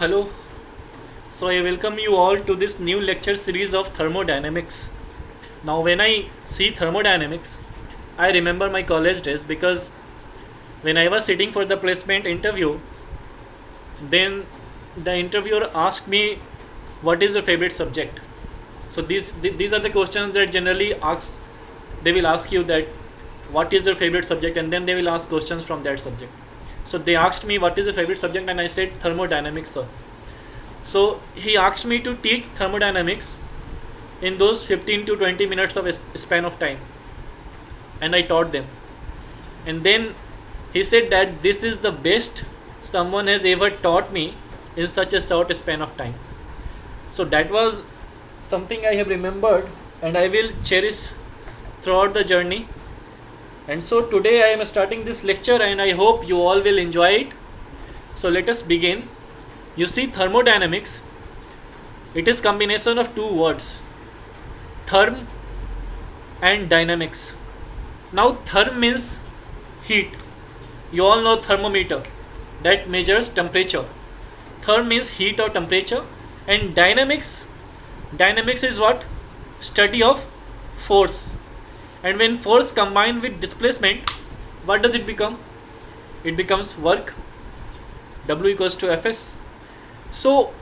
Hello. So I welcome you all to this new lecture series of thermodynamics. Now when I see thermodynamics, I remember my college days because when I was sitting for the placement interview, then the interviewer asked me what is your favorite subject. So these are the questions that generally ask, they will ask you that what is your favorite subject, and then they will ask questions from that subject. So they asked me what is your favorite subject, and I said thermodynamics, sir. So he asked me to teach thermodynamics in those 15 to 20 minutes of span of time, and I taught them. And then he said that this is the best someone has ever taught me in such a short span of time. So that was something I have remembered and I will cherish throughout the journey. And so today I am starting this lecture and I hope you all will enjoy it. So let us begin. You see, thermodynamics, it is combination of two words, therm and dynamics. Now therm means heat. You all know thermometer that measures temperature. Therm means heat or temperature, and dynamics is what? Study of force. And when force combined with displacement, what does it become? It becomes work. W equals to Fs. So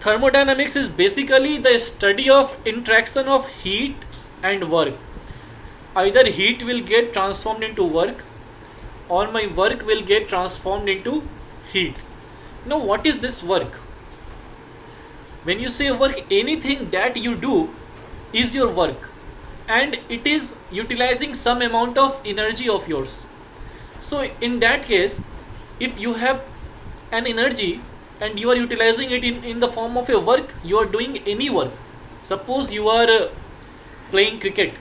thermodynamics is basically the study of interaction of heat and work. Either heat will get transformed into work or my work will get transformed into heat. Now what is this work? When you say work, anything that you do is your work, and it is utilizing some amount of energy of yours. So in that case, if you have an energy and you are utilizing it in the form of a work, you are doing any work. Suppose you are playing cricket,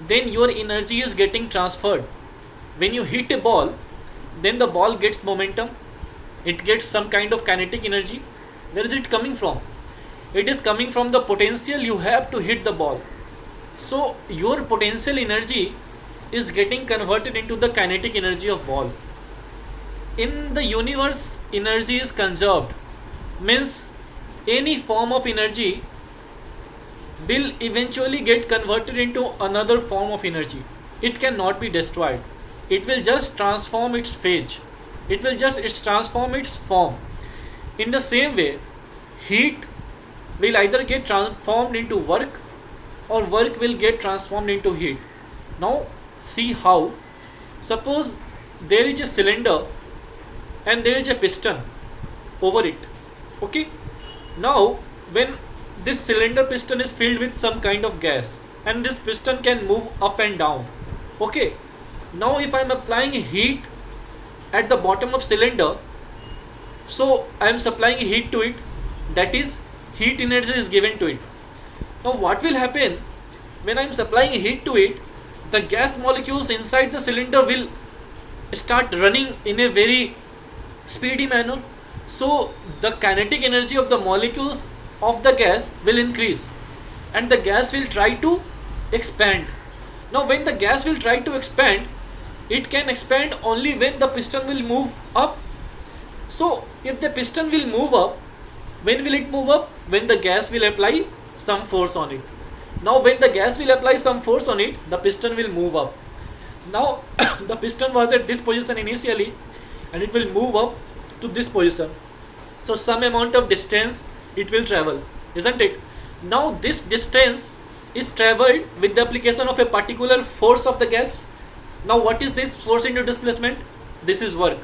then your energy is getting transferred. When you hit a ball, then the ball gets momentum, it gets some kind of kinetic energy. Where is it coming from? It is coming from the potential you have to hit the ball. So your potential energy is getting converted into the kinetic energy of ball. In the universe, energy is conserved, means any form of energy will eventually get converted into another form of energy. It cannot be destroyed. It will just transform its phase. It will just transform its form. In the same way, heat will either get transformed into work or work will get transformed into heat. Now see how. Suppose there is a cylinder and there is a piston over it. Okay. Now when this cylinder piston is filled with some kind of gas, and this piston can move up and down. Okay. Now if I am applying heat at the bottom of cylinder, so I am supplying heat to it, that is heat energy is given to it. Now what will happen when I am supplying heat to it? The gas molecules inside the cylinder will start running in a very speedy manner. So the kinetic energy of the molecules of the gas will increase and the gas will try to expand. Now when the gas will try to expand, it can expand only when the piston will move up. So if the piston will move up, when will it move up? When the gas will apply some force on it. Now when the gas will apply some force on it, the piston will move up. Now the piston was at this position initially and it will move up to this position. So some amount of distance it will travel, isn't it? Now this distance is traveled with the application of a particular force of the gas. Now what is this force into displacement? This is work.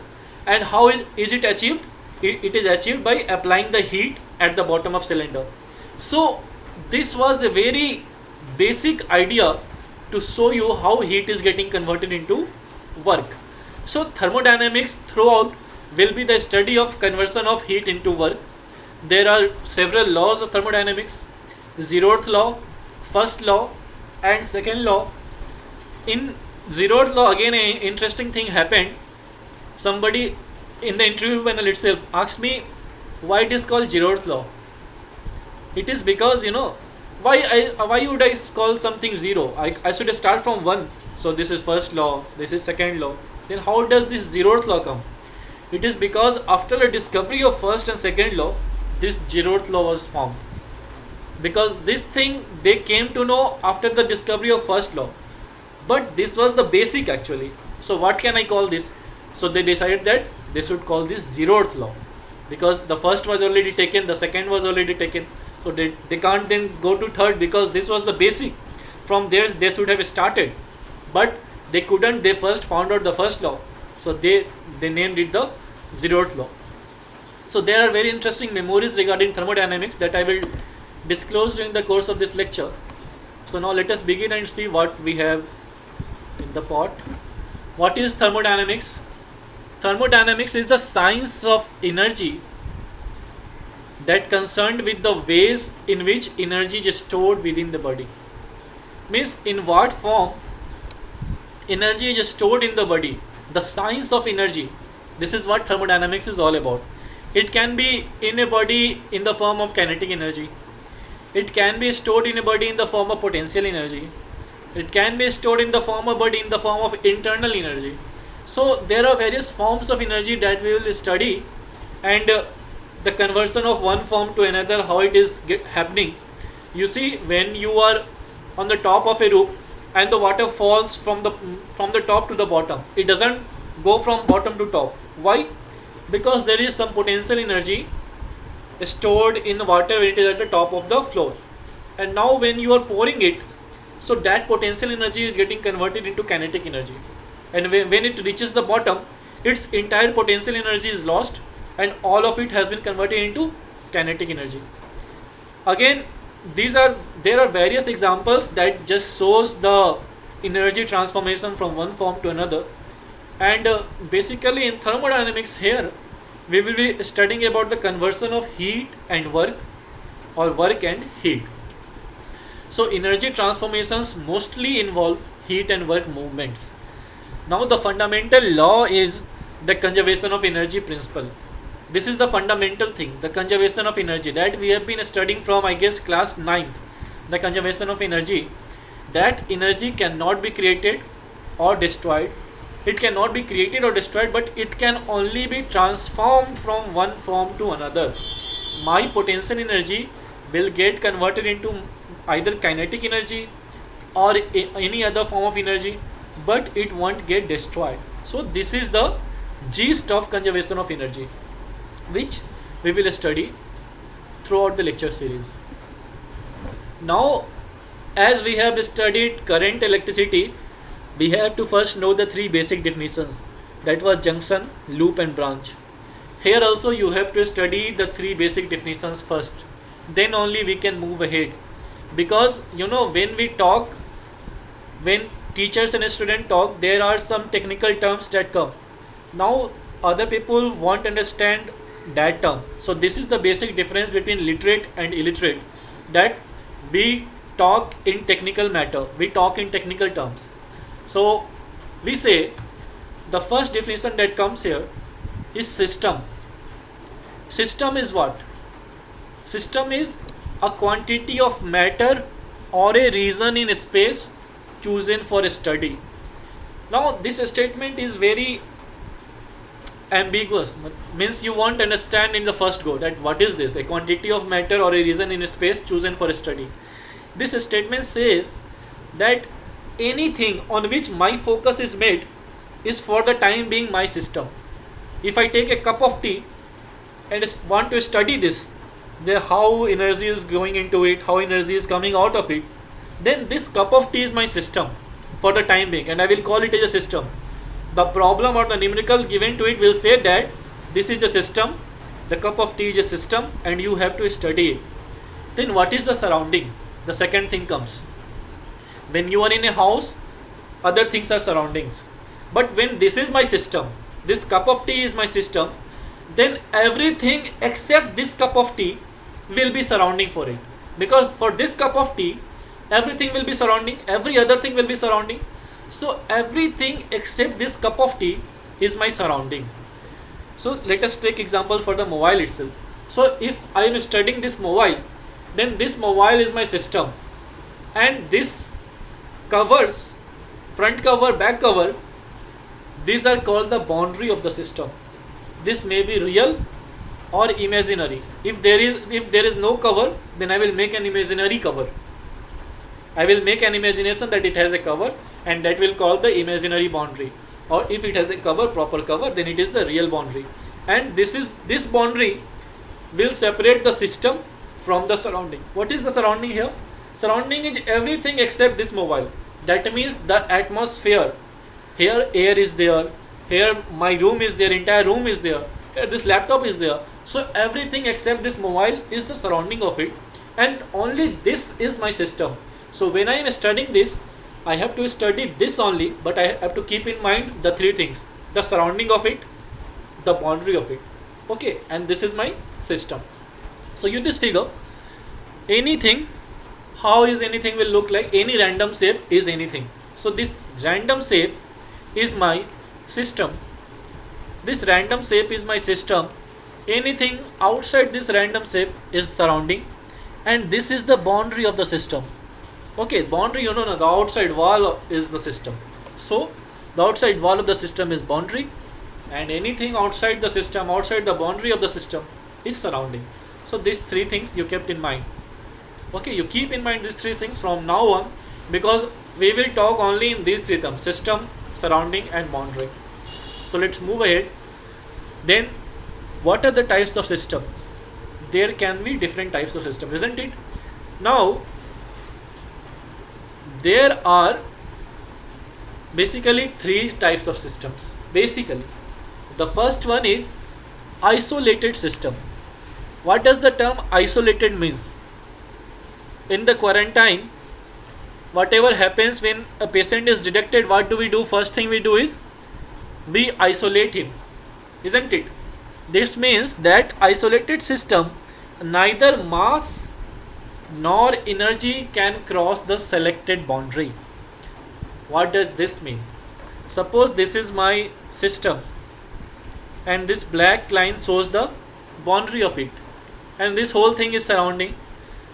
And how is it achieved? It is achieved by applying the heat at the bottom of cylinder. So this was a very basic idea to show you how heat is getting converted into work. So thermodynamics throughout will be the study of conversion of heat into work. There are several laws of thermodynamics: zeroth law, first law, and second law. In zeroth law, again an interesting thing happened. Somebody in the interview panel itself asked me why it is called zeroth law. It is because, why would I call something zero? I should start from one. So this is first law, this is second law. Then how does this zeroth law come? It is because after the discovery of first and second law, this zeroth law was formed. Because this thing they came to know after the discovery of first law, but this was the basic actually. So what can I call this? So they decided that they should call this zeroth law, because the first was already taken, the second was already taken, so they can't then go to third, because this was the basic. From there they should have started, but they couldn't. They first found out the first law, so they named it the zeroth law. So there are very interesting memories regarding thermodynamics that I will disclose during the course of this lecture. So now let us begin and see what we have in the pot. What is thermodynamics? Thermodynamics is the science of energy that concerned with the ways in which energy is stored within the body. Means in what form energy is stored in the body. The science of energy. This is what thermodynamics is all about. It can be in a body in the form of kinetic energy. It can be stored in a body in the form of potential energy. It can be stored in the form of body in the form of internal energy. So there are various forms of energy that we will study, and the conversion of one form to another, how it is happening. You see, when you are on the top of a roof and the water falls from the top to the bottom, it doesn't go from bottom to top. Why? Because there is some potential energy stored in water when it is at the top of the floor, and now when you are pouring it, so that potential energy is getting converted into kinetic energy, and when it reaches the bottom, its entire potential energy is lost and all of it has been converted into kinetic energy. Again, there are various examples that just shows the energy transformation from one form to another. And basically in thermodynamics here we will be studying about the conversion of heat and work, or work and heat. So energy transformations mostly involve heat and work movements. Now the fundamental law is the conservation of energy principle. This is the fundamental thing, the conservation of energy, that we have been studying from, I guess, class 9th. The conservation of energy, that energy cannot be created or destroyed. It cannot be created or destroyed, but it can only be transformed from one form to another. My potential energy will get converted into either kinetic energy or any other form of energy, but it won't get destroyed. So this is the gist of conservation of energy, which we will study throughout the lecture series. Now, as we have studied current electricity, we have to first know the three basic definitions, that was junction, loop and branch. Here also you have to study the three basic definitions first, then only we can move ahead. Because when we talk, when teachers and students talk, there are some technical terms that come. Now other people won't understand that term. So this is the basic difference between literate and illiterate, that we talk in technical matter, we talk in technical terms. So we say the first definition that comes here is system. System is what? System is a quantity of matter or a region in space chosen for study. Now this statement is very ambiguous, means you won't understand in the first go that what is this, a quantity of matter or a region in space chosen for study. This statement says that anything on which my focus is made is for the time being my system. If I take a cup of tea and want to study this, how energy is going into it, how energy is coming out of it, then this cup of tea is my system for the time being, and I will call it as a system. The problem or the numerical given to it will say that this is a system, the cup of tea is a system, and you have to study it. Then what is the surrounding? The second thing comes. When you are in a house, other things are surroundings. But when this is my system, this cup of tea is my system, then everything except this cup of tea will be surrounding for it. Because for this cup of tea, everything will be surrounding, every other thing will be surrounding. So everything except this cup of tea is my surrounding. So let us take example for the mobile itself. So if I am studying this mobile, then this mobile is my system, and this covers, front cover, back cover, these are called the boundary of the system. this may be real or imaginary. If there is no cover, then I will make an imaginary cover. I will make an imagination that it has a cover, and that will call the imaginary boundary. Or if it has a cover, proper cover, then it is the real boundary. And this boundary will separate the system from the surrounding. What is the surrounding here? Surrounding is everything except this mobile. That means the atmosphere. Here air is there. Here my room is there. Entire room is there. Here this laptop is there. So everything except this mobile is the surrounding of it, and only this is my system. So when I am studying this, I have to study this only, but I have to keep in mind the three things: the surrounding of it, the boundary of it. Okay, and this is my system. So use this figure. Anything, how is anything will look like? Any random shape is anything. So this random shape is my system. This random shape is my system. Anything outside this random shape is surrounding, and this is the boundary of the system. Okay, boundary, you know, the outside wall is the system. So the outside wall of the system is boundary, and anything outside the system, outside the boundary of the system, is surrounding. So these three things you kept in mind. Okay, you keep in mind these three things from now on, because we will talk only in these three terms: system, surrounding, and boundary. So let's move ahead. Then what are the types of system? There can be different types of system, isn't it? Now there are basically three types of systems. Basically, the first one is isolated system. What does the term isolated means? In the quarantine, whatever happens when a patient is detected, what do we do? First thing we do is we isolate him, isn't it? This means that isolated system, neither mass nor energy can cross the selected boundary. What does this mean? Suppose this is my system, and this black line shows the boundary of it, and this whole thing is surrounding.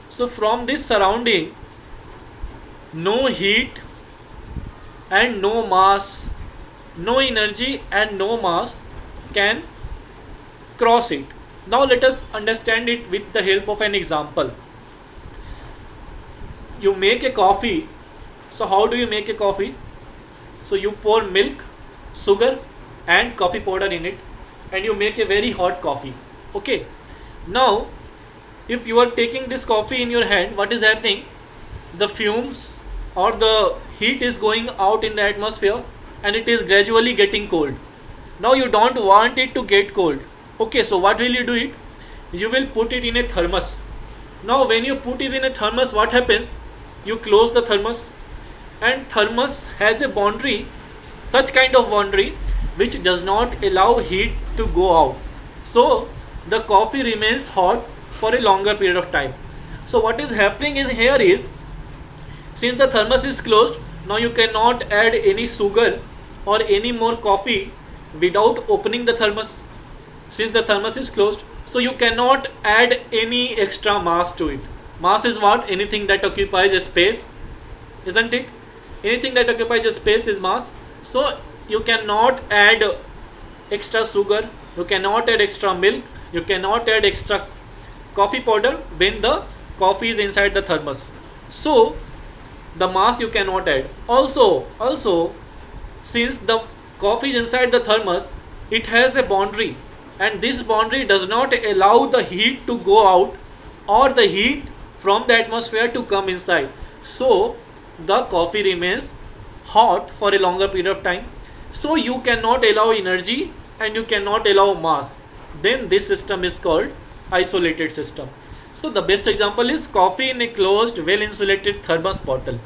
So from this surrounding, no heat and no mass, no energy and no mass can cross it. Now let us understand it with the help of an example. You make a coffee. So how do you make a coffee? So you pour milk, sugar and coffee powder in it, and you make a very hot coffee. Okay. Now if you are taking this coffee in your hand, what is happening? The fumes or the heat is going out in the atmosphere, and it is gradually getting cold. Now you don't want it to get cold. Okay, so what will you do it? You will put it in a thermos. Now when you put it in a thermos, what happens? You close the thermos, and thermos has a boundary, such kind of boundary which does not allow heat to go out. So the coffee remains hot for a longer period of time. So what is happening in here is, since the thermos is closed, now you cannot add any sugar or any more coffee without opening the thermos. Since the thermos is closed, so you cannot add any extra mass to it. Mass is what? Anything that occupies a space, isn't it? Anything that occupies a space is mass. So you cannot add extra sugar, you cannot add extra milk, you cannot add extra coffee powder when the coffee is inside the thermos. So the mass you cannot add. Also since the coffee is inside the thermos, it has a boundary, and this boundary does not allow the heat to go out or the heat from the atmosphere to come inside. So the coffee remains hot for a longer period of time. So you cannot allow energy and you cannot allow mass. Then this system is called isolated system. So the best example is coffee in a closed, well insulated thermos bottle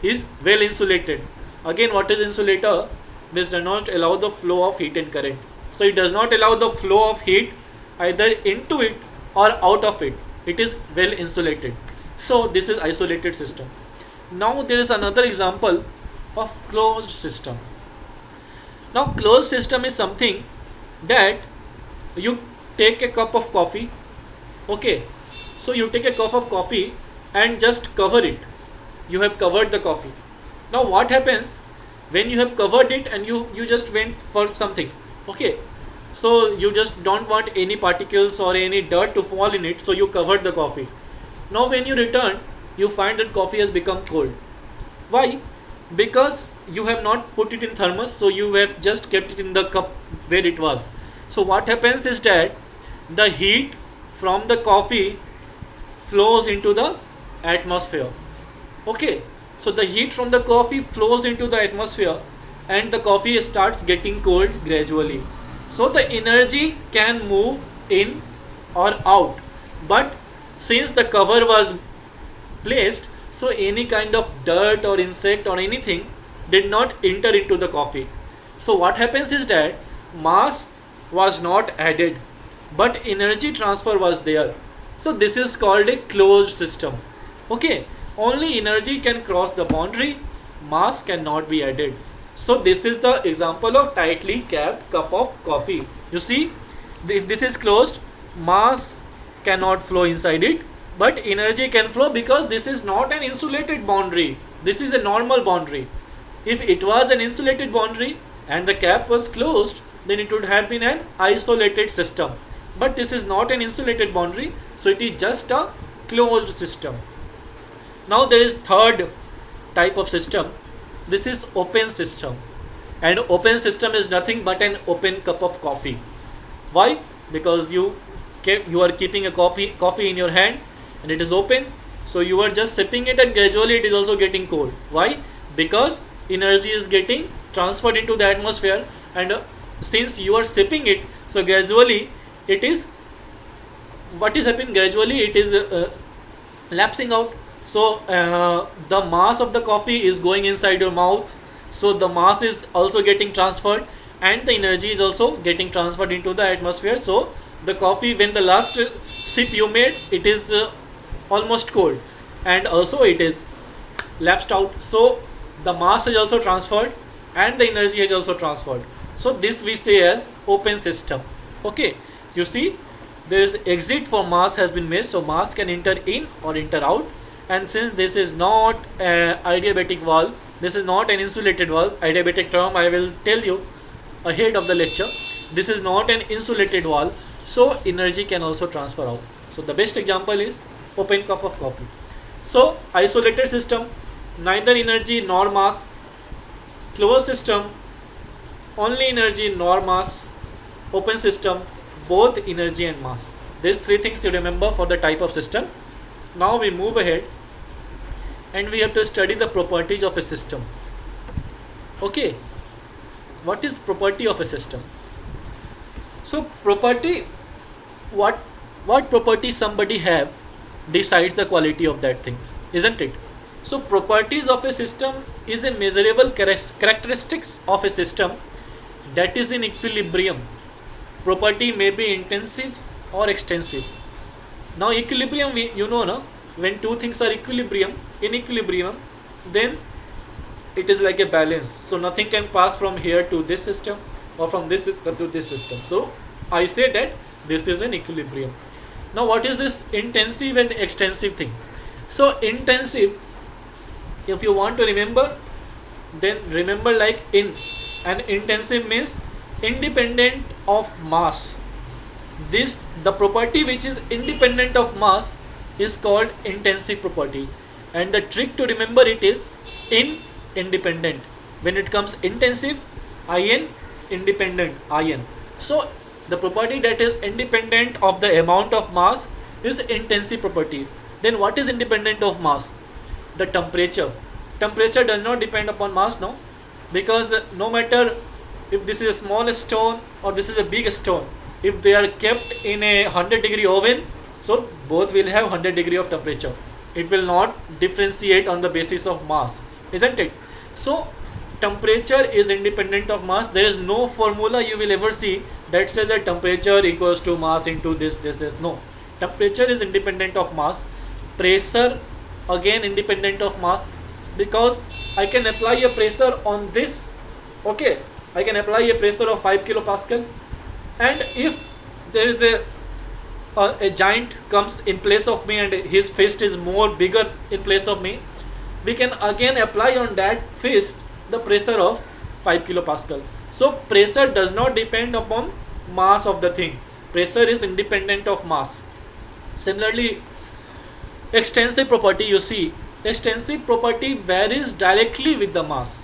is well insulated. Again, what is insulator? This does not allow the flow of heat and current. So it does not allow the flow of heat either into it or out of it. It is well insulated. So this is isolated system. Now there is another example of closed system. Now closed system is something that you take a cup of coffee. Okay, so you take a cup of coffee and just cover it. You have covered the coffee. Now what happens when you have covered it and you just went for something? Okay, So you just don't want any particles or any dirt to fall in it, so you covered the coffee. Now when you return, you find that coffee has become cold. Why? Because you have not put it in thermos, so you have just kept it in the cup where it was. So what happens is that the heat from the coffee flows into the atmosphere. Okay, so the heat from the coffee flows into the atmosphere and the coffee starts getting cold gradually. So the energy can move in or out, but since the cover was placed, so any kind of dirt or insect or anything did not enter into the coffee. So what happens is that mass was not added, but energy transfer was there. So this is called a closed system. Okay, only energy can cross the boundary, mass cannot be added. So this is the example of tightly capped cup of coffee. You see, if this is closed, mass cannot flow inside it, but energy can flow because this is not an insulated boundary. This is a normal boundary. If it was an insulated boundary and the cap was closed, then it would have been an isolated system. But this is not an insulated boundary, so it is just a closed system. Now there is third type of system. This is open system, and open system is nothing but an open cup of coffee. Why? Because you are keeping a coffee in your hand and it is open, so you are just sipping it and gradually it is also getting cold. Why? Because energy is getting transferred into the atmosphere, and since you are sipping it, so gradually it is, what is happening, gradually it is lapsing out. So the mass of the coffee is going inside your mouth, so the mass is also getting transferred and the energy is also getting transferred into the atmosphere. So the coffee, when the last sip you made, it is almost cold and also it is lapsed out. So the mass is also transferred and the energy is also transferred. So this we say as open system. Okay, you see, there is exit for mass has been made, so mass can enter in or enter out. And since this is not an adiabatic valve, this is not an insulated valve. Adiabatic term I will tell you ahead of the lecture. This is not an insulated valve, so energy can also transfer out. So the best example is open cup of coffee. So isolated system, neither energy nor mass. Closed system, only energy nor mass. Open system, both energy and mass. These three things you remember for the type of system. Now we move ahead and we have to study the properties of a system. Okay, what is property of a system? So property, what property somebody have decides the quality of that thing, isn't it? So properties of a system is a measurable characteristics of a system that is in equilibrium. Property may be intensive or extensive. Now equilibrium, you know, no? When two things are in equilibrium, then it is like a balance. So nothing can pass from here to this system or from this system to this system. So I say that this is an equilibrium. Now what is this intensive and extensive thing? So intensive, if you want to remember, then remember like in, and intensive means independent of mass. The property which is independent of mass is called intensive property, and the trick to remember it is independent. When it comes intensive, in, independent, in. So the property that is independent of the amount of mass is intensive property. Then what is independent of mass? The temperature. Temperature does not depend upon mass, no, because no matter if this is a small stone or this is a big stone, if they are kept in a 100-degree oven, so both will have 100 degree of temperature. It will not differentiate on the basis of mass, isn't it? So temperature is independent of mass. There is no formula you will ever see that says that temperature equals to mass into this. No, temperature is independent of mass. Pressure again independent of mass, because I can apply a pressure on this. Okay, I can apply a pressure of 5 kilopascal, and if there is a giant comes in place of me and his fist is more bigger in place of me, we can again apply on that fist the pressure of 5 kilopascal. So pressure does not depend upon mass of the thing. Pressure is independent of mass. Similarly, extensive property, you see, extensive property varies directly with the mass.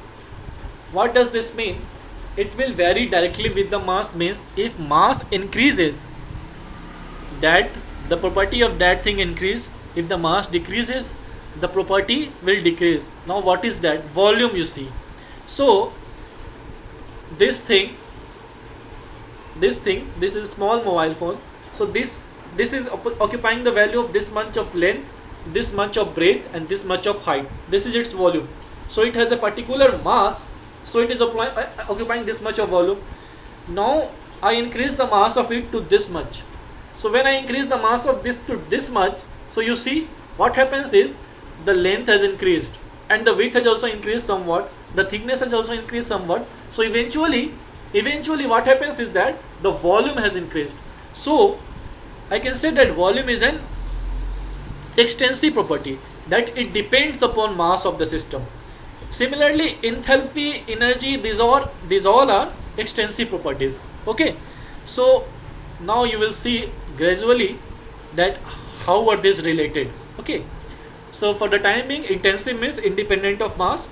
What does this mean? It will vary directly with the mass means if mass increases, that the property of that thing increase. If the mass decreases, the property will decrease. Now what is that? Volume, you see. So this thing, this is small mobile phone. So this is occupying the value of this much of length, this much of breadth, and this much of height. This is its volume. So it has a particular mass, so it is occupying this much of volume. Now I increase the mass of it to this much. So when I increase the mass of this to this much, so you see what happens is the length has increased and the width has also increased somewhat, the thickness has also increased somewhat. So eventually what happens is that the volume has increased. So I can say that volume is an extensive property, that it depends upon mass of the system. Similarly, enthalpy, energy, these all are extensive properties. Okay, so now you will see gradually that how are these related. Okay, so for the time being, intensive means independent of mass,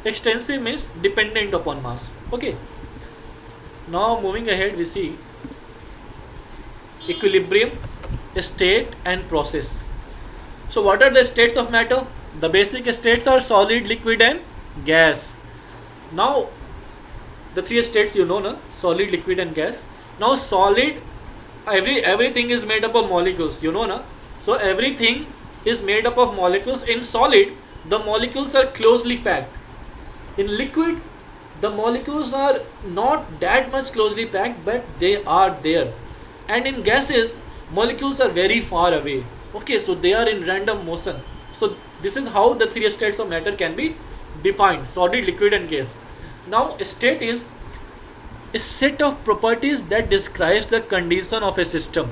extensive means dependent upon mass. Okay, now moving ahead, we see equilibrium, state and process. So what are the states of matter? The basic states are solid, liquid and gas. Now the three states you know, na? Solid, liquid and gas. Now solid, everything is made up of molecules, you know, na? So everything is made up of molecules. In solid, the molecules are closely packed. In liquid, the molecules are not that much closely packed, but they are there. And in gases, molecules are very far away. Okay, so they are in random motion. So this is how the three states of matter can be defined: solid, liquid and gas. Now a state is a set of properties that describes the condition of a system.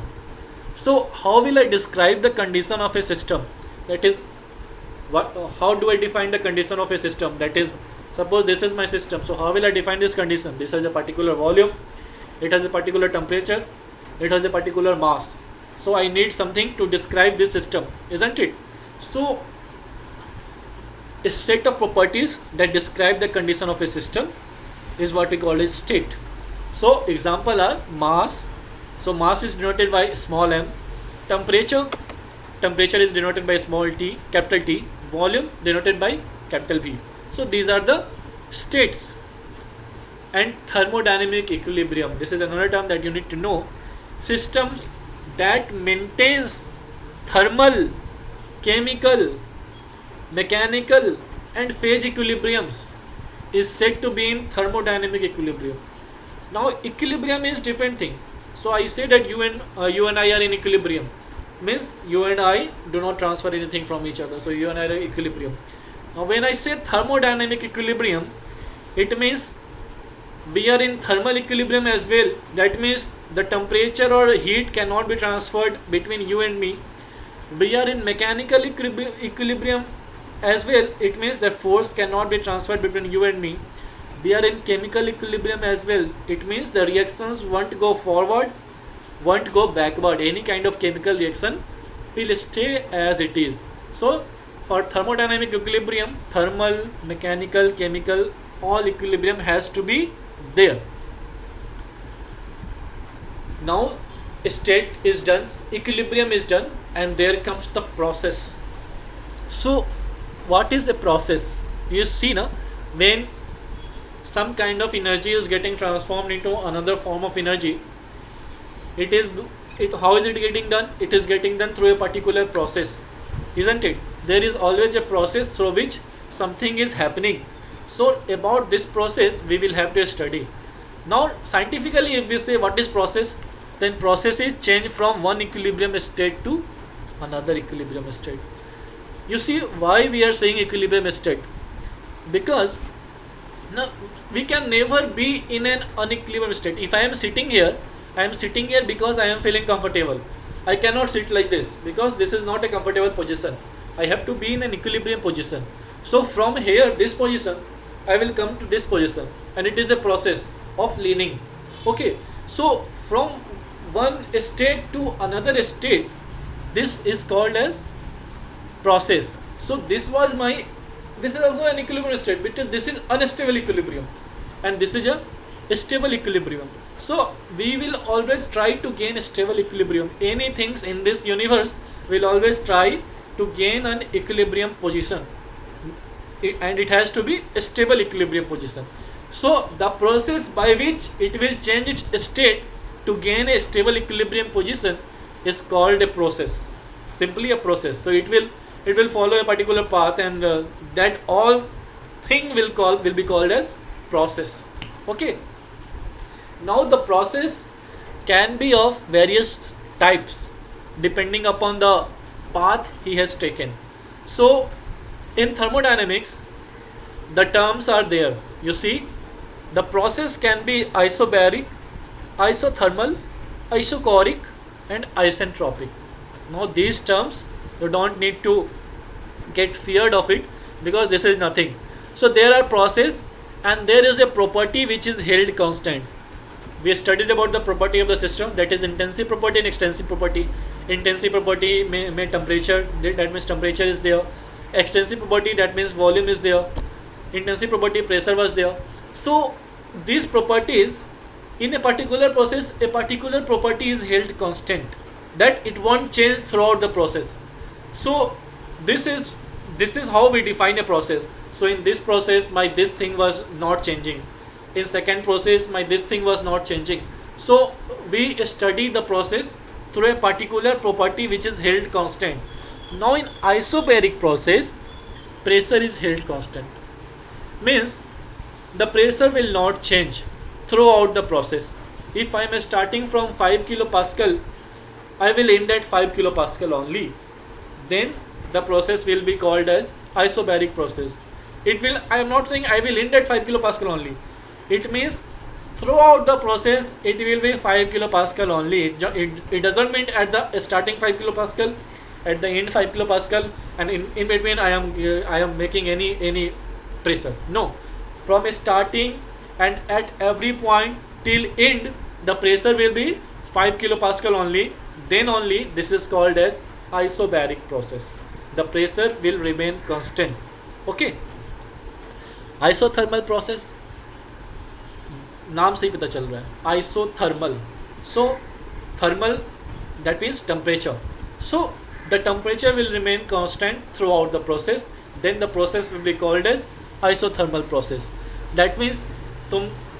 So how will I describe the condition of a system? That is, how do I define the condition of a system? That is, suppose this is my system. So how will I define this condition? This has a particular volume, it has a particular temperature, it has a particular mass. So I need something to describe this system, isn't it? So a set of properties that describe the condition of a system is what we call a state. So example are mass. So mass is denoted by small m. Temperature is denoted by small t, capital T. Volume denoted by capital V. So these are the states. And thermodynamic equilibrium, this is another term that you need to know. Systems that maintains thermal, chemical, mechanical and phase equilibriums is said to be in thermodynamic equilibrium. Now equilibrium is different thing. So I say that you and I are in equilibrium, means you and I do not transfer anything from each other. So you and I are in equilibrium. Now when I say thermodynamic equilibrium, it means we are in thermal equilibrium as well. That means the temperature or heat cannot be transferred between you and me. We are in mechanical equilibrium as well. It means the force cannot be transferred between you and me. We are in chemical equilibrium as well. It means the reactions won't go forward, won't go backward. Any kind of chemical reaction will stay as it is. So for thermodynamic equilibrium, thermal, mechanical, chemical, all equilibrium has to be there. Now state is done, equilibrium is done, and there comes the process. So what is a process? You see na, when some kind of energy is getting transformed into another form of energy, how is it getting done? It is getting done through a particular process, isn't it? There is always a process through which something is happening. So about this process we will have to study. Now scientifically, if we say what is process, then process is change from one equilibrium state to another equilibrium state. You see why we are saying equilibrium state? Because now we can never be in an unequilibrium state. If I am sitting here, I am sitting here because I am feeling comfortable. I cannot sit like this because this is not a comfortable position. I have to be in an equilibrium position. So from here, this position, I will come to this position, and it is a process of leaning. Okay, so from one state to another state, this is called as process. So this is also an equilibrium state, because this is unstable equilibrium and this is a stable equilibrium. So we will always try to gain a stable equilibrium. Anything in this universe will always try to gain an equilibrium position, and it has to be a stable equilibrium position. So the process by which it will change its state to gain a stable equilibrium position is called a process, simply a process. So it will follow a particular path, and that all thing will be called as process. Okay. Now the process can be of various types depending upon the path he has taken. So in thermodynamics, the terms are there. You see, the process can be isobaric, isothermal, isochoric, and isentropic. Now these terms, you don't need to get feared of it, because this is nothing. So there are process, and there is a property which is held constant. We studied about the property of the system, that is intensive property and extensive property. Intensive property may temperature, that means temperature is there. Extensive property, that means volume is there. Intensive property, pressure was there. So these properties, in a particular process, a particular property is held constant, that it won't change throughout the process. So this is how we define a process. So in this process, my this thing was not changing. In second process, my this thing was not changing. So we study the process through a particular property which is held constant. Now in isobaric process, pressure is held constant. Means the pressure will not change throughout the process. If I am starting from 5 kilopascal, I will end at 5 kilopascal only. Then the process will be called as isobaric process. I am not saying I will end at 5 kilopascal only. It means throughout the process it will be 5 kilopascal only. It doesn't mean at the starting 5 kilopascal, at the end 5 kilopascal, and in between I am making any pressure. No, from starting and at every point till end, the pressure will be 5 kilopascal only. Then only this is called as isobaric process. The pressure will remain constant. Okay. Isothermal process, नाम से ही पता चल रहा है, isothermal. So thermal, that means temperature. So the temperature will remain constant throughout the process. Then the process will be called as isothermal process. That means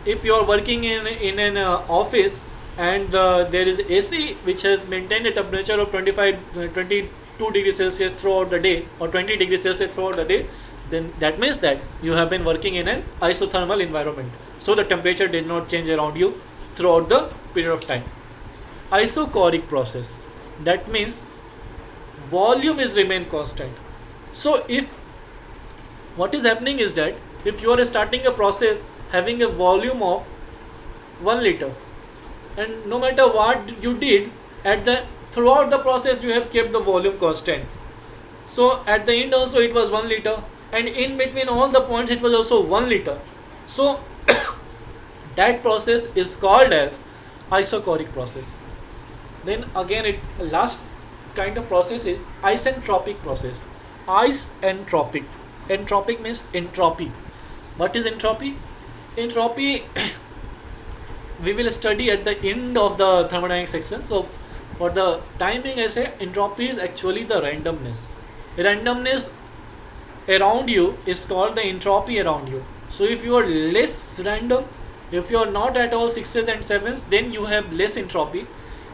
if you are working in an office, and there is AC which has maintained a temperature of 22 degrees Celsius throughout the day, or 20 degrees Celsius throughout the day, then that means that you have been working in an isothermal environment. So the temperature did not change around you throughout the period of time. Isochoric process, that means volume is remain constant. So if what is happening is that if you are starting a process having a volume of 1 liter, and no matter what you did throughout the process, you have kept the volume constant. So at the end also it was 1 liter, and in between all the points it was also 1 liter. So that process is called as isochoric process. Then again, last kind of process is isentropic process. Isentropic. Entropic means entropy. What is entropy? Entropy we will study at the end of the thermodynamics section. So for the timing, I say entropy is actually the randomness. Randomness around you is called the entropy around you. So if you are less random, if you are not at all 6s and 7s, then you have less entropy.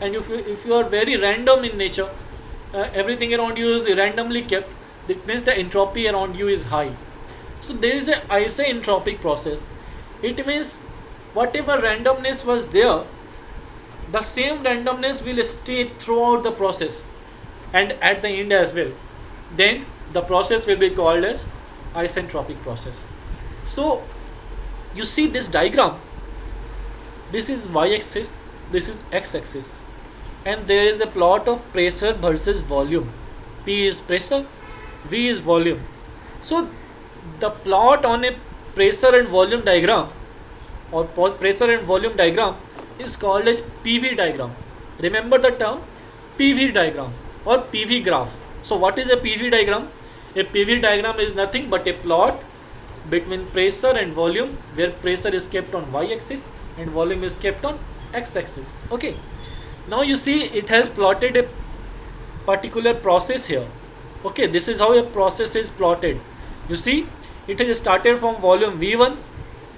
And if you are very random in nature, everything around you is randomly kept, that means the entropy around you is high. So there is a isentropic process. It means whatever randomness was there, the same randomness will stay throughout the process and at the end as well. Then the process will be called as isentropic process. So you see this diagram, this is y-axis, this is x-axis, and there is a plot of pressure versus volume. P is pressure, V is volume. So the plot on a pressure and volume diagram, or pressure and volume diagram, is called as PV diagram. Remember the term PV diagram or PV graph. So what is a PV diagram? A PV diagram is nothing but a plot between pressure and volume, where pressure is kept on y-axis and volume is kept on x-axis. Okay. Now you see it has plotted a particular process here. Okay, this is how a process is plotted. You see, it has started from volume V1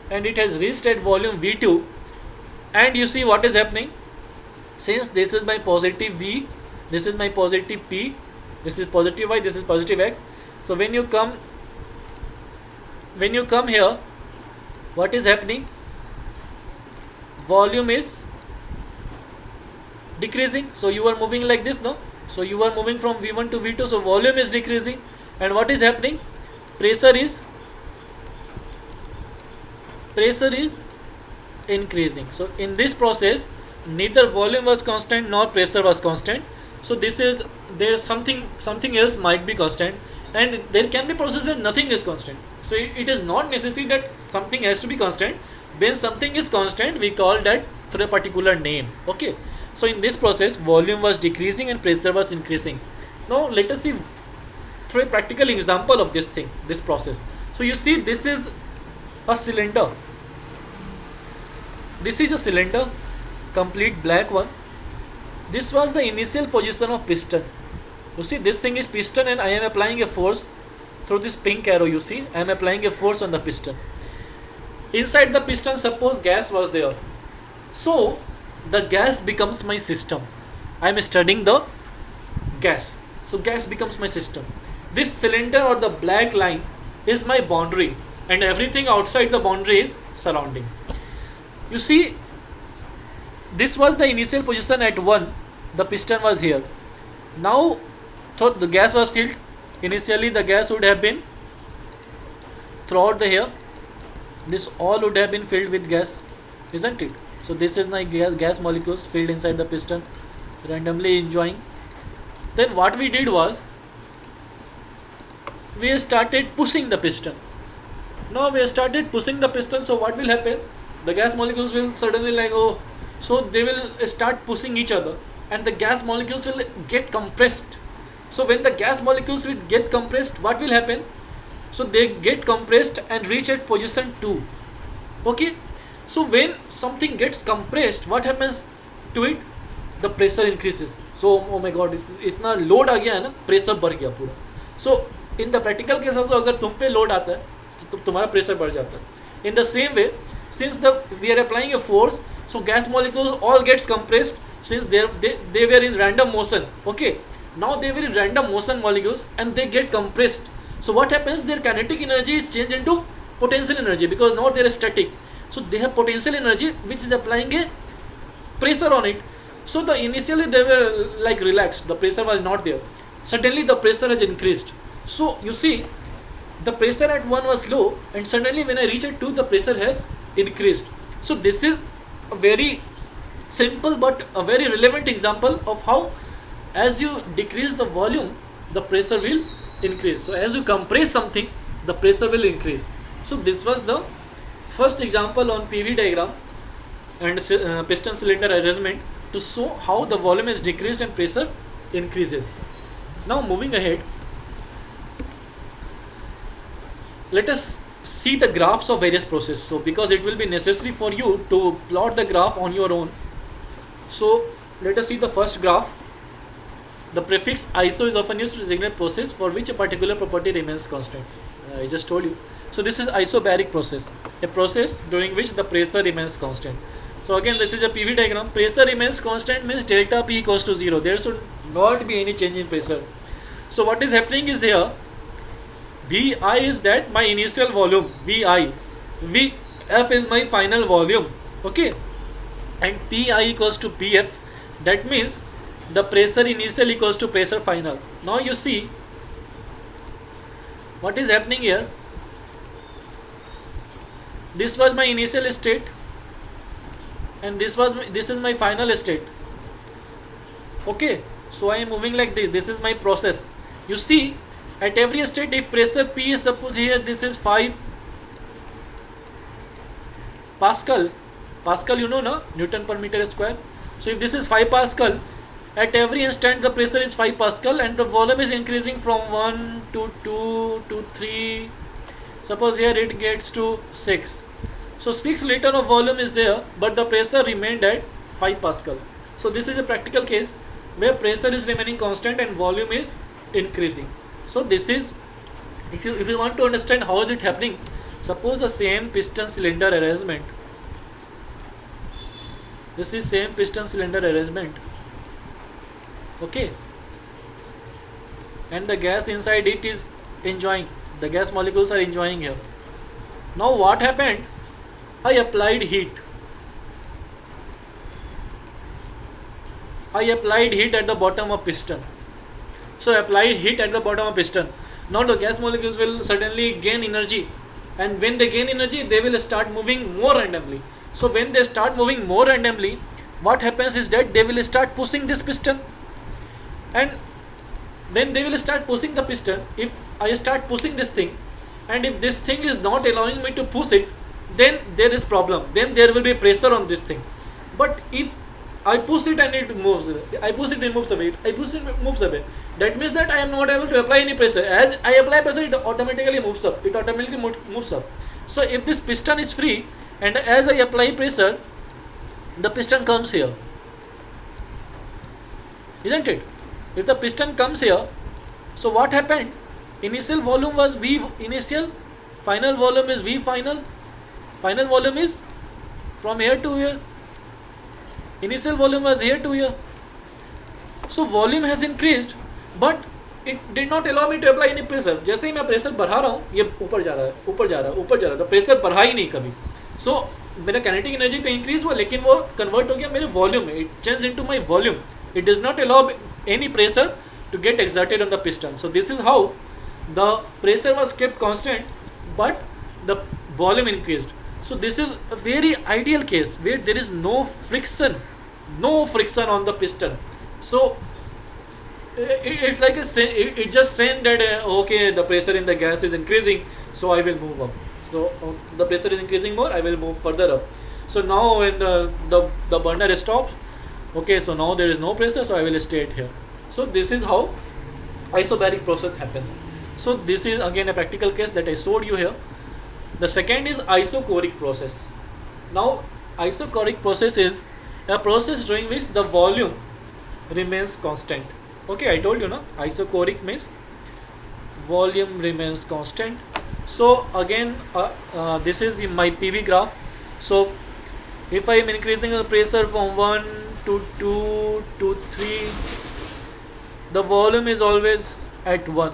and it has reached at volume V2, and you see what is happening. Since this is my positive V, this is my positive P, this is positive Y, this is positive X. So when you come here, what is happening? Volume is decreasing. So you are moving like this, no? So you are moving from V1 to V2, so volume is decreasing. And what is happening? Pressure is increasing. So in this process, neither volume was constant nor pressure was constant. So there's something else might be constant, and there can be process where nothing is constant. So it is not necessary that something has to be constant. When something is constant, we call that through a particular name. Okay. So in this process, volume was decreasing and pressure was increasing. Now let us see through a practical example of this process. So you see, this is a cylinder. This is a cylinder, complete black one. This was the initial position of piston. You see, this thing is piston, and I am applying a force through this pink arrow. You see, I am applying a force on the piston. Inside the piston, suppose gas was there. So the gas becomes my system. I am studying the gas. So gas becomes my system. This cylinder or the black line is my boundary, and everything outside the boundary is surrounding. You see, this was the initial position at 1. The piston was here. Now, so the gas was filled. Initially the gas would have been throughout the here. This all would have been filled with gas, isn't it? So this is my gas molecules filled inside the piston, randomly enjoying. Then what we did was, we started pushing the piston. Now we started pushing the piston. So what will happen? The gas molecules will suddenly so they will start pushing each other, and the gas molecules will get compressed. So when the gas molecules will get compressed, what will happen? So they get compressed and reach at position 2. Okay. So when something gets compressed, what happens to it? The pressure increases. So oh my god, इतना load आ गया है ना, pressure बढ़ गया पूरा. So in the practical case also, अगर तुम पे load आता है तो तुम्हारा pressure बढ़ जाता है. In the same way, since we are applying a force, so gas molecules all gets compressed, since they were in random motion. Okay, now they were in random motion molecules and they get compressed. So what happens? Their kinetic energy is changed into potential energy, because now they are static. So they have potential energy which is applying a pressure on it. So initially they were like relaxed, the pressure was not there. Suddenly the pressure has increased. So you see, the pressure at 1 was low, and suddenly when I reach at 2, the pressure has increased. So this is a very simple but a very relevant example of how, as you decrease the volume, the pressure will increase. So as you compress something, the pressure will increase. So this was the first example on PV diagram and piston cylinder arrangement to show how the volume is decreased and pressure increases. Now moving ahead, let us see the graphs of various processes. So because it will be necessary for you to plot the graph on your own. So let us see the first graph. The prefix iso is often used to designate process for which a particular property remains constant. I just told you. So this is isobaric process, a process during which the pressure remains constant. So again, this is a PV diagram. Pressure remains constant means delta P equals to 0. There should not be any change in pressure. So what is happening is here, Vi is that my initial volume, Vi. Vf is my final volume. Okay. And Pi equals to Pf. That means the pressure initial equals to pressure final. Now you see what is happening here. This was my initial state, and this is my final state. Okay, so I am moving like this. This is my process. You see, at every state, if pressure P is, suppose here this is 5 Pascal, Pascal, you know, na, Newton per meter square. So if this is 5 Pascal, at every instant the pressure is 5 Pascal and the volume is increasing from 1 to 2 to 3. Suppose here it gets to 6. So 6 liter of volume is there, but the pressure remained at 5 Pascal. So this is a practical case where pressure is remaining constant and volume is increasing. So this is, if you want to understand how is it happening, suppose the same piston cylinder arrangement. This is same piston cylinder arrangement. Okay. And the gas inside it is enjoying. The gas molecules are enjoying here. Now what happened? I applied heat. I applied heat at the bottom of piston. So applied heat at the bottom of piston. Now the gas molecules will suddenly gain energy, and when they gain energy, they will start moving more randomly. So when they start moving more randomly, what happens is that they will start pushing this piston, and when they will start pushing the piston, if I start pushing this thing, and if this thing is not allowing me to push it, then there is problem. Then there will be pressure on this thing. But if I push it and it moves, I push it, it moves away, I push it, it moves away, that means that I am not able to apply any pressure. As I apply pressure, it automatically moves up. It automatically moves up. So if this piston is free, and as I apply pressure, the piston comes here, isn't it? If the piston comes here, so what happened? Initial volume was V initial, final volume is V final. Final volume is from here to here. Initial volume was here to here. So volume has increased, but it did not allow me to apply any pressure. जैसे ही मैं pressure बढ़ा रहा हूँ, ये ऊपर जा रहा है, ऊपर जा रहा है, ऊपर जा रहा है, तो प्रेशर बढ़ा ही नहीं कभी. So मेरा kinetic energy तो increase हुआ, लेकिन वो convert हो गया मेरे volume में. It changed into my volume. It does not allow any pressure to get exerted on the piston. So this is how the pressure was kept constant, but the volume increased. So this is a very ideal case where there is no friction on the piston. So it's like it just saying that okay, the pressure in the gas is increasing, so I will move up. So the pressure is increasing more, I will move further up. So now when the burner stops, okay, so now there is no pressure, so I will stay at here. So this is how isobaric process happens. So this is again a practical case that I showed you here. The second is isochoric process. Now isochoric process is a process during which the volume remains constant. Okay, I told you, no? Isochoric means volume remains constant. So again this is in my PV graph. So if I am increasing the pressure from 1 to 2 to 3, the volume is always at 1.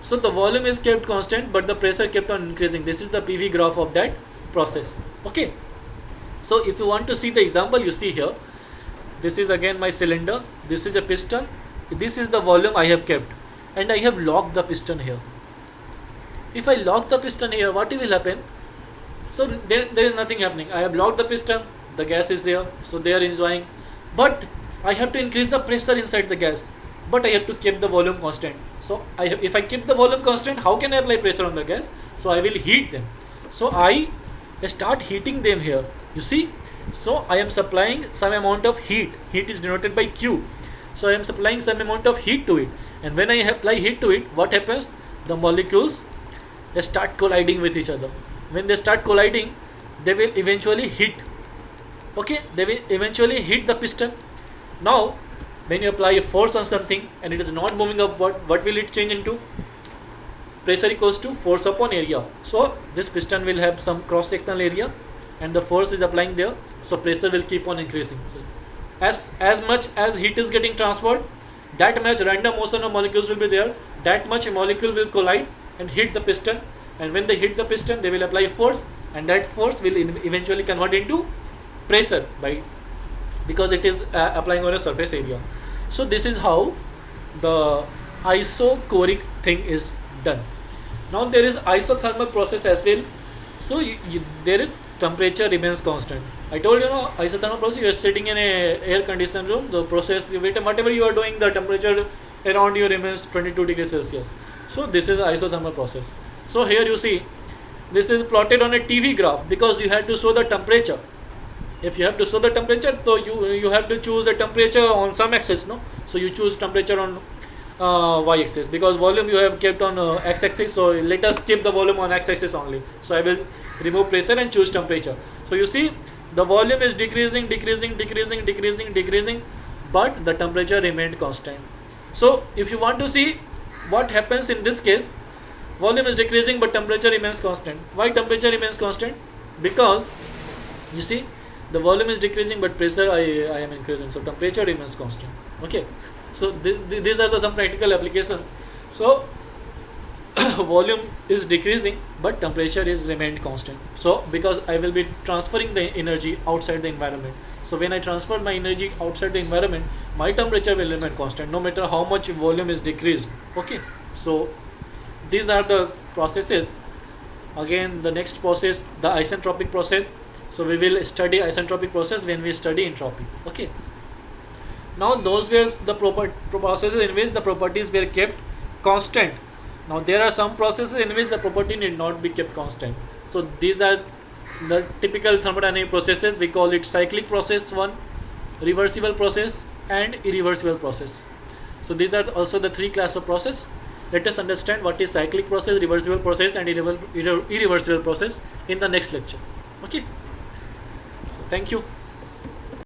So the volume is kept constant, but the pressure kept on increasing. This is the PV graph of that process. Okay. So if you want to see the example, you see here. This is again my cylinder. This is a piston. This is the volume I have kept, and I have locked the piston here. If I lock the piston here, what will happen? So there is nothing happening. I have locked the piston. The gas is there, so they are enjoying. But I have to increase the pressure inside the gas. But I have to keep the volume constant. So if I keep the volume constant, how can I apply pressure on the gas? So I will heat them. So I start heating them here. You see? So I am supplying some amount of heat. Heat is denoted by Q. So I am supplying some amount of heat to it. And when I apply heat to it, what happens? The molecules, they start colliding with each other. When they start colliding, they will eventually hit. Okay? They will eventually hit the piston. Now, when you apply a force on something and it is not moving upward, what will it change into? Pressure equals to force upon area. So this piston will have some cross-sectional area, and the force is applying there, so pressure will keep on increasing. So as much as heat is getting transferred, that much random motion of molecules will be there, that much a molecule will collide and hit the piston, and when they hit the piston, they will apply force, and that force will eventually convert into pressure because it is applying on a surface area. So this is how the isochoric thing is done. Now there is isothermal process as well. So there is temperature remains constant. I told you, no, isothermal process, you are sitting in a air conditioned room, the process, whatever you are doing, the temperature around you remains 22 degrees Celsius. So this is the isothermal process. So here you see, this is plotted on a TV graph because you had to show the temperature. If you have to show the temperature, so you have to choose a temperature on some axis, no? So you choose temperature on y-axis, because volume you have kept on x-axis. So let us keep the volume on x-axis only. So I will remove pressure and choose temperature. So you see the volume is decreasing, decreasing, decreasing, decreasing, decreasing, but the temperature remained constant. So if you want to see what happens in this case, volume is decreasing but temperature remains constant. Why temperature remains constant? Because you see the volume is decreasing but pressure I am increasing, so temperature remains constant. Okay, so these are the some practical applications. So volume is decreasing but temperature is remained constant. So because I will be transferring the energy outside the environment, so when I transfer my energy outside the environment, my temperature will remain constant no matter how much volume is decreased. Okay, so these are the processes. Again, the next process, the isentropic process. So we will study isentropic process when we study entropy. Okay, now those were the processes in which the properties were kept constant. Now there are some processes in which the property need not be kept constant. So these are the typical thermodynamic processes. We call it cyclic process 1, reversible process, and irreversible process. So these are also the three classes of process. Let us understand what is cyclic process, reversible process, and irreversible process in the next lecture. Okay, thank you.